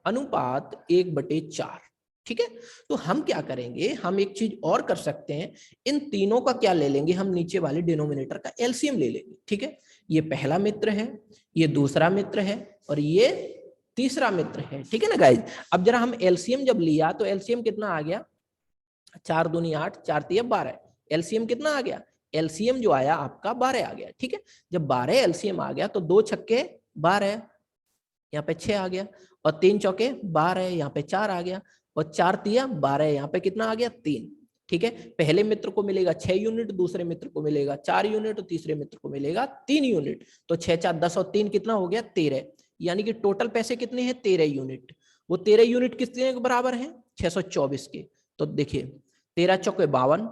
अनुपात 1/4। ठीक है, तो हम क्या करेंगे, हम एक चीज और कर सकते हैं, इन तीनों का क्या ले लेंगे, हम नीचे वाले डिनोमिनेटर का एलसीएम ले लेंगे। ठीक है, ये पहला मित्र है, ये दूसरा मित्र है और ये तीसरा मित्र है। ठीक है ना गाइज, अब जरा हम एलसीएम जब लिया तो एलसीएम कितना आ गया? 4 दूनी 8, 4 तिया 12। एलसीएम कितना आ गया? एलसीएम जो आया आपका 12 आ गया। ठीक है, जब 12 एलसीएम आ गया तो 2 छक्के 12, यहाँ पे 6 आ गया, और 3 चौके 12, यहाँ पे 4 आ गया, और 4 तिया 12, यहाँ पे कितना आ गया? 3। ठीक है, पहले मित्र को मिलेगा 6 यूनिट, दूसरे मित्र को मिलेगा 4 यूनिट और तीसरे मित्र को मिलेगा 3 यूनिट। तो 6 4 10 और 3 कितना हो गया? 13। यानी कि टोटल पैसे कितने हैं? 13 यूनिट। वो 13 यूनिट कितने के बराबर हैं? 624 के। तो देखिए 13 चौके 52,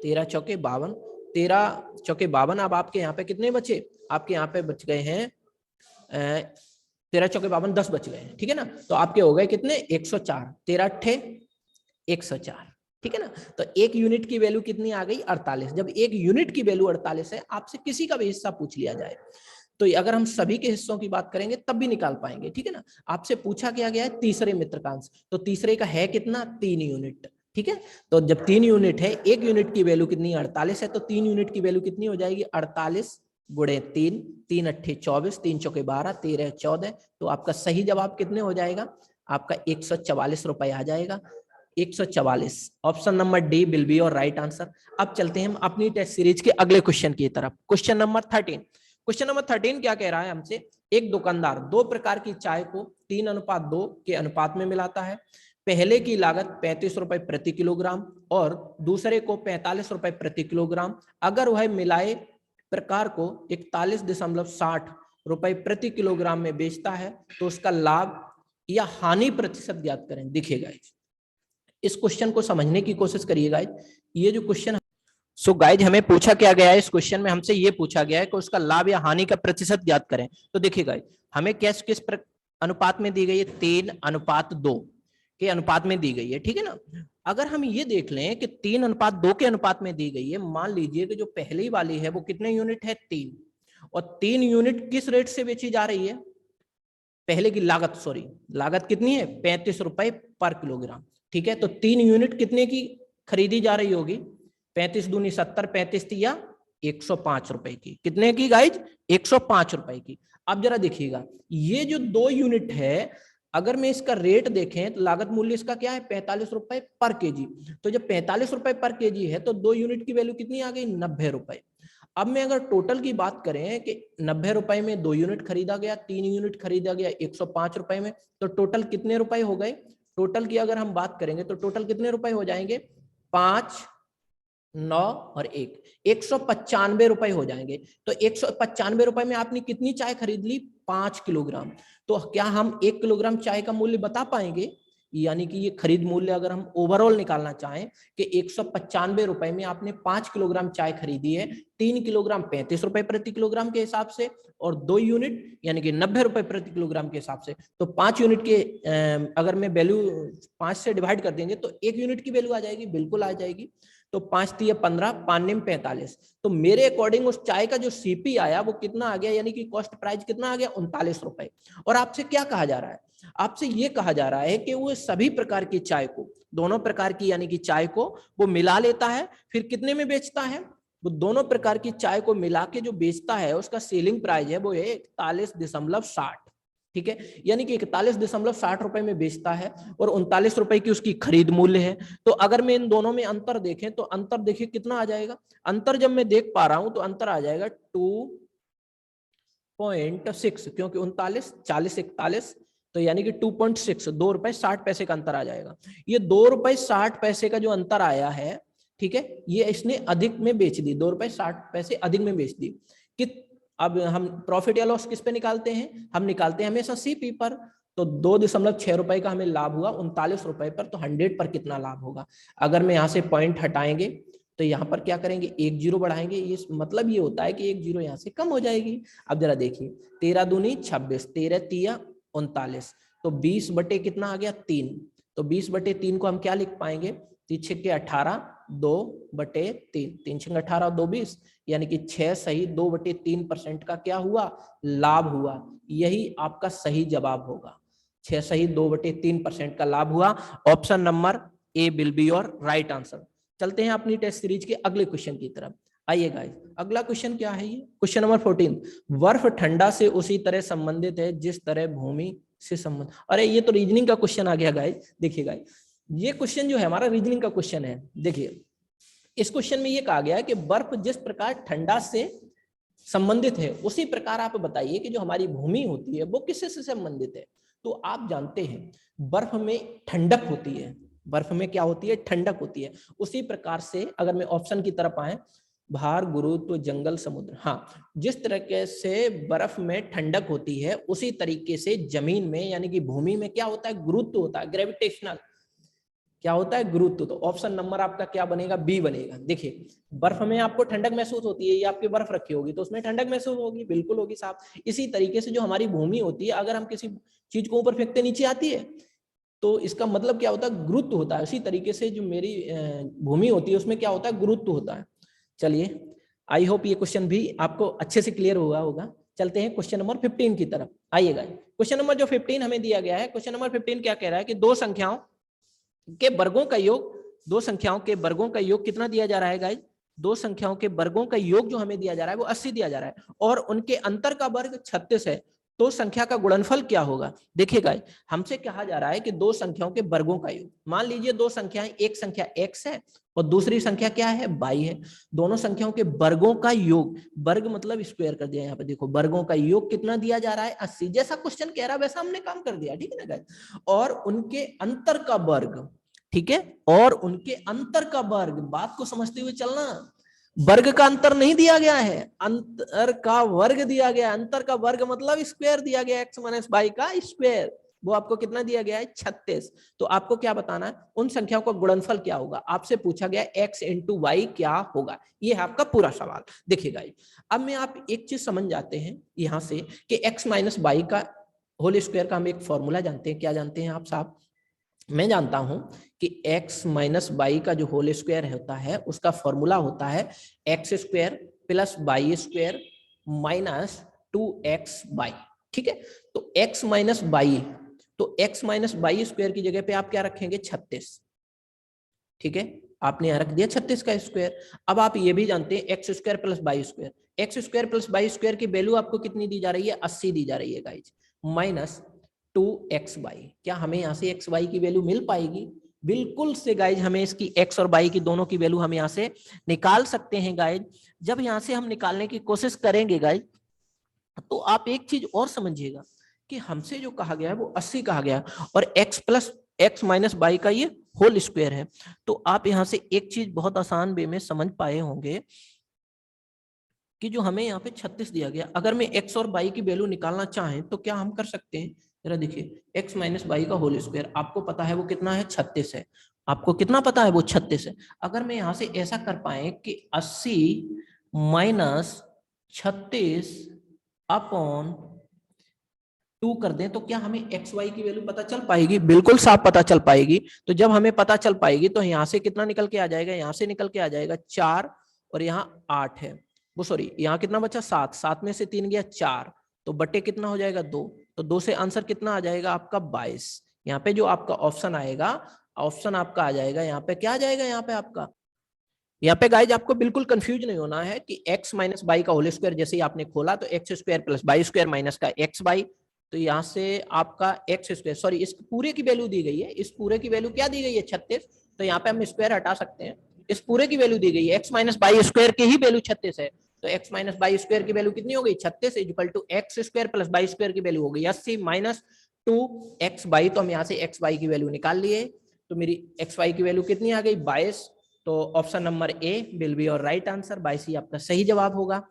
13 चौके 52, 13 चौके 52। अब आपके यहाँ पे कितने बचे? आपके यहाँ पे बच गए हैं 13 चौके 52, 10 बच गए हैं। ठीक है ना, तो आपके हो गए कितने? 104। 13 अट्ठे 104। ठीक है ना, तो एक यूनिट की वैल्यू कितनी आ गई? 48। जब एक यूनिट की वैल्यू 48 है, आपसे किसी का भी हिस्सा पूछ लिया जाए तो अगर हम सभी के हिस्सों की बात करेंगे तब भी निकाल पाएंगे। ठीक है ना, आपसे पूछा क्या गया है? तीसरे मित्र का अंश, तो तीसरे का है कितना? 3 यूनिट। ठीक है, तो जब 3 यूनिट है, एक यूनिट की वैल्यू कितनी? 48 है, तो 3 यूनिट की वैल्यू कितनी हो जाएगी? 48 गुणे 3, 3 अट्ठे 24, 3 चौके 12, 13 14। तो आपका सही जवाब कितने हो जाएगा? आपका 144 रुपए आ जाएगा। 144 option number D will be our right answer. अब चलते हैं हम अपनी टेस्ट सीरीज के अगले क्वेश्चन की तरफ। Question number 13। क्वेश्चन नंबर 13 क्या कह रहा है हमसे? एक दुकानदार 2 प्रकार की चाय को 3:2 के अनुपात में मिलाता है। पहले की लागत 35 रुपए प्रति किलोग्राम और दूसरे को 45 रुपए प्रति किलोग्राम। अगर वह मिलाए प्रकार को 41.60 रुपए प्रति किलोग्राम में बेचता है तो उसका लाभ या हानि प्रतिशत ज्ञात करें। दिखेगा, इस क्वेश्चन को समझने की कोशिश करिएगा। ये जो क्वेश्चन सो गाइज हमें पूछा क्या गया है इस क्वेश्चन में, हमसे ये पूछा गया है कि उसका लाभ या हानि का प्रतिशत ज्ञात करें। तो देखिए गाइज हमें किस अनुपात में दी गई है, 3:2 के अनुपात में दी गई है, ठीक है ना। अगर हम ये देख लें कि 3:2 के अनुपात में दी गई है, मान लीजिए कि जो पहली वाली है वो कितने यूनिट है, 3, और 3 यूनिट किस रेट से बेची जा रही है, पहले की लागत, सॉरी लागत कितनी है, 35 रुपए पर किलोग्राम, ठीक है। तो 3 यूनिट कितने की खरीदी जा रही होगी, 35 दूनी 70, 35 या 105 रुपए की, कितने की गाइज, 105 रुपए की। अब जरा देखिएगा ये जो 2 यूनिट है, अगर मैं इसका रेट देखें तो लागत मूल्य इसका क्या है, 45 रुपए पर केजी। तो जब 45 रुपए पर केजी है तो 2 यूनिट की वैल्यू कितनी आ गई, 90 रुपए। अब मैं अगर टोटल की बात करें कि 90 रुपए में 2 यूनिट खरीदा गया, 3 यूनिट खरीदा गया 105 रुपए में, तो टोटल कितने रुपए हो गए, टोटल की अगर हम बात करेंगे तो टोटल कितने रुपए हो जाएंगे, 5, 9 और 195 रुपए हो जाएंगे। तो 195 रुपए में आपने कितनी चाय खरीद ली, 5 किलोग्राम। तो क्या हम 1 किलोग्राम चाय का मूल्य बता पाएंगे, यानी कि ये खरीद मूल्य अगर हम ओवरऑल निकालना चाहें कि 195 रुपए में आपने 5 किलोग्राम चाय खरीदी है, 3 किलोग्राम 35 रुपए प्रति किलोग्राम के हिसाब से, और 2 यूनिट यानी कि 90 रुपए प्रति किलोग्राम के हिसाब से। तो 5 यूनिट के अगर मैं वैल्यू 5 से डिवाइड कर देंगे तो 1 यूनिट की वैल्यू आ जाएगी, बिल्कुल आ जाएगी। तो 5 3 15, 5 9 45। तो मेरे अकॉर्डिंग उस चाय का जो सीपी आया वो कितना आ गया, यानी कि कॉस्ट प्राइस कितना आ गया, 39 रुपए। और आपसे क्या कहा जा रहा है, आपसे ये कहा जा रहा है कि वो सभी प्रकार की चाय को, दोनों प्रकार की यानी कि चाय को वो मिला लेता है, फिर कितने में बेचता है, वो दोनों प्रकार की चाय को मिला के जो बेचता है उसका सेलिंग प्राइस है वो है 41.60, ठीक है। यानी कि 41.60 रुपए में बेचता है और 39 रुपए की उसकी खरीद मूल्य है। तो अगर मैं इन दोनों में अंतर देखें तो अंतर देखिए कितना आ जाएगा, अंतर जब मैं देख पा रहा हूं तो अंतर आ जाएगा 2.6, क्योंकि 39 40 41, तो यानी कि 2.6, 2 रुपए 60 पैसे का अंतर आ जाएगा। ये 2 रुपए 60 पैसे का जो अंतर आया है, ठीक है, ये इसने अधिक में बेच दी, 2 रुपए 60 पैसे अधिक में बेच दी। कि अब हम प्रॉफिट या लॉस किस पे निकालते हैं, हम निकालते हैं हमेशा सीपी पर। तो 2.6 रुपए का हमें लाभ हुआ 39 रुपए पर, तो 100 पर कितना लाभ होगा। अगर मैं यहाँ से पॉइंट हटाएंगे तो यहाँ पर क्या करेंगे, 1 जीरो बढ़ाएंगे, ये मतलब ये होता है कि 1 जीरो यहाँ से कम हो जाएगी। अब जरा देखिए 13 दूनी 26, 13 तिया 39, तो 20 बटे कितना आ गया, 3। तो 20 बटे 3 को हम क्या लिख पाएंगे, 3 छक्के 18, 2 बटे 3, 3 छक्के 18 2 20, यानी कि 6 सही 2/3% का क्या हुआ, लाभ हुआ। यही आपका सही जवाब होगा, 6 सही 2/3% का लाभ हुआ। Option number A will be your right answer. चलते हैं अपनी टेस्ट सीरीज के अगले क्वेश्चन की तरफ। आइए गाइस, अगला क्वेश्चन क्या है, ये क्वेश्चन नंबर 14। बर्फ ठंडा से उसी तरह संबंधित है जिस तरह भूमि से संबंध। अरे ये तो रीजनिंग का क्वेश्चन आ गया गाइस। देखिए गाइस ये क्वेश्चन जो है हमारा रीजनिंग का क्वेश्चन है। देखिए इस क्वेश्चन में ये कहा गया है कि बर्फ जिस प्रकार ठंडा से संबंधित है उसी प्रकार आप बताइए कि जो हमारी भूमि होती है वो किससे से संबंधित है। तो आप जानते हैं बर्फ में ठंडक होती है, बर्फ में क्या होती है, ठंडक होती है। उसी प्रकार से अगर मैं ऑप्शन की तरफ आए, भार गुरुत्व जंगल समुद्र, हाँ, जिस तरीके से बर्फ में ठंडक होती है उसी तरीके से जमीन में यानी कि भूमि में क्या होता है, गुरुत्व होता है, ग्रेविटेशनल क्या होता है, गुरुत्व। तो ऑप्शन नंबर आपका क्या बनेगा, बी बनेगा। देखिए बर्फ में आपको ठंडक महसूस होती है, ये आपकी बर्फ रखी होगी तो उसमें ठंडक महसूस होगी, बिल्कुल होगी साहब। इसी तरीके से जो हमारी भूमि होती है, अगर हम किसी चीज को ऊपर फेंकते नीचे आती है तो इसका मतलब क्या होता है, गुरुत्व होता है। उसी तरीके से जो मेरी भूमि होती है उसमें क्या होता है, गुरुत्व होता है। चलिए आई होप ये क्वेश्चन भी आपको अच्छे से क्लियर हुआ होगा। चलते हैं क्वेश्चन नंबर 15 की तरफ। आइएगा क्वेश्चन नंबर जो 15 हमें दिया गया है, क्वेश्चन नंबर 15 क्या कह रहा है कि दो संख्याओं के वर्गों का योग, दो संख्याओं के वर्गों का योग कितना दिया जा रहा है गाइस, दो संख्याओं के वर्गों का योग जो हमें दिया जा रहा है वो 80 दिया जा रहा है और उनके अंतर का वर्ग 36 है। तो संख्या का गुणनफल क्या होगा। देखिए गाइस हमसे कहा जा रहा है कि दो संख्याओं के वर्गों का योग, मान लीजिए दो संख्याएं, एक संख्या x है और दूसरी संख्या क्या है, y है। दोनों संख्याओं के वर्गों का योग, वर्ग मतलब स्क्वायर कर दिया, यहाँ पे देखो वर्गों का योग कितना दिया जा रहा है, 80। जैसा क्वेश्चन कह रहा है वैसा हमने काम कर दिया, ठीक है ना गाइस। और उनके अंतर का वर्ग, ठीक है, और उनके अंतर का वर्ग, बात को समझते हुए चलना, वर्ग का अंतर नहीं दिया गया है, अंतर का वर्ग दिया गया। अंतर का वर्ग मतलब स्क्वायर दिया गया, x - y का स्क्वायर। वो आपको कितना दिया गया है 36। तो आपको क्या बताना है, उन संख्याओं का गुणनफल क्या होगा। आपसे पूछा गया x इंटू वाई क्या होगा, ये है आपका पूरा सवाल। देखिए गाइस, अब में आप एक चीज समझ जाते हैं यहां से कि x माइनस वाई का होल स्क्वायर का हम एक फॉर्मूला जानते हैं। क्या जानते हैं आप साहब? मैं जानता हूं कि x माइनस वाई का जो होल स्क्वायर होता है उसका फॉर्मूला होता है x square plus y square minus 2xy। ठीक है, तो x माइनस वाई, तो x माइनस वाई स्क्वायर की जगह पे आप क्या रखेंगे 36। ठीक है, आपने यहां रख दिया 36 का स्क्वायर। अब आप ये भी जानते हैं x square plus y square, x square plus y square की वैल्यू आपको कितनी दी जा रही है 80 दी जा रही है गाइज, माइनस 2xy। क्या हमें यहाँ से xy की वैल्यू मिल पाएगी? बिल्कुल से गाइज, हमें इसकी x और y की दोनों की वैल्यू हम यहाँ से निकाल सकते हैं गाइज। जब यहाँ से हम निकालने की कोशिश करेंगे गाइज, तो आप एक चीज और समझिएगा कि हमसे जो कहा गया है वो 80 कहा गया है और x plus x minus y का ये होल स्क्वायर है। तो आप यहां से एक चीज बहुत आसान वे में समझ पाए होंगे कि जो हमें यहाँ पे 36 दिया गया, अगर मैं x और y की वैल्यू निकालना चाहें तो क्या हम कर सकते हैं? जरा देखिए, x माइनस वाई का होल स्क्वायर आपको पता है वो कितना है 36 है। आपको कितना पता है? वो 36 है। अगर मैं यहाँ से ऐसा कर पाए कि 80 माइनस 36 अपॉन 2 कर दें, तो क्या हमें एक्स वाई की वैल्यू पता चल पाएगी? बिल्कुल साफ पता चल पाएगी। तो जब हमें पता चल पाएगी तो यहाँ से कितना निकल के आ जाएगा? यहाँ से निकल के आ जाएगा 4 और यहाँ 8 है, वो सॉरी यहाँ कितना बचा 7, 7 में से 3 गया 4, तो बटे कितना हो जाएगा 2, तो 2 से आंसर कितना आ जाएगा आपका 22। यहाँ पे जो आपका ऑप्शन आएगा, ऑप्शन आपका आ जाएगा यहाँ पे, क्या आ जाएगा यहाँ पे आपका? यहाँ पे गाइज आपको बिल्कुल कंफ्यूज नहीं होना है कि x माइनस वाई का होल स्क्वायर जैसे ही आपने खोला तो x square plus y square minus का एक्स वाई, तो यहाँ से आपका एक्स स्क्वायर, सॉरी इस पूरे की वैल्यू दी गई है, इस पूरे की वैल्यू क्या दी गई है 36, तो यहाँ पे हम स्क्वायर हटा सकते हैं। इस पूरे की वैल्यू दी गई है एक्स माइनस वाई स्क्वायर की ही वैल्यू 36 है, तो एक्स माइनस वाई स्क्वायर की वैल्यू कितनी हो गई 36 equal to x square plus y square की वैल्यू हो गई 80 माइनस 2xy। तो हम यहाँ से xy की वैल्यू निकाल लिए, तो मेरी xy की वैल्यू कितनी आ गई 22। तो option number A will be your right answer, 22 ही आपका सही जवाब होगा।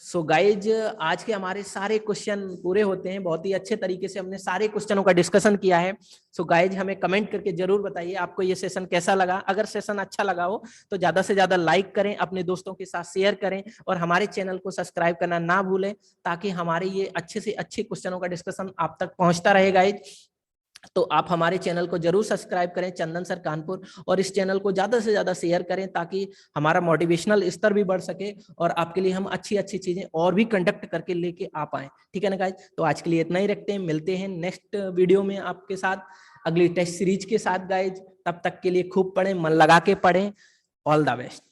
सो गाइज, आज के हमारे सारे क्वेश्चन पूरे होते हैं, बहुत ही अच्छे तरीके से हमने सारे क्वेश्चनों का डिस्कशन किया है। सो गाइज, हमें कमेंट करके जरूर बताइए आपको ये सेशन कैसा लगा। अगर सेशन अच्छा लगा हो तो ज्यादा से ज्यादा लाइक करें, अपने दोस्तों के साथ शेयर करें और हमारे चैनल को सब्सक्राइब करना ना भूलें, ताकि हमारे ये अच्छे से अच्छे क्वेश्चनों का डिस्कशन आप तक पहुंचता रहे गाइज। तो आप हमारे चैनल को जरूर सब्सक्राइब करें, चंदन सर कानपुर, और इस चैनल को ज्यादा से ज्यादा शेयर करें ताकि हमारा मोटिवेशनल स्तर भी बढ़ सके और आपके लिए हम अच्छी अच्छी चीजें और भी कंडक्ट करके लेके आ पाए। ठीक है ना गाइज? तो आज के लिए इतना ही रखते हैं, मिलते हैं नेक्स्ट वीडियो में आपके साथ अगली टेस्ट सीरीज के साथ गाइज। तब तक के लिए खूब पढ़ें, मन लगा के पढ़ें। All the best.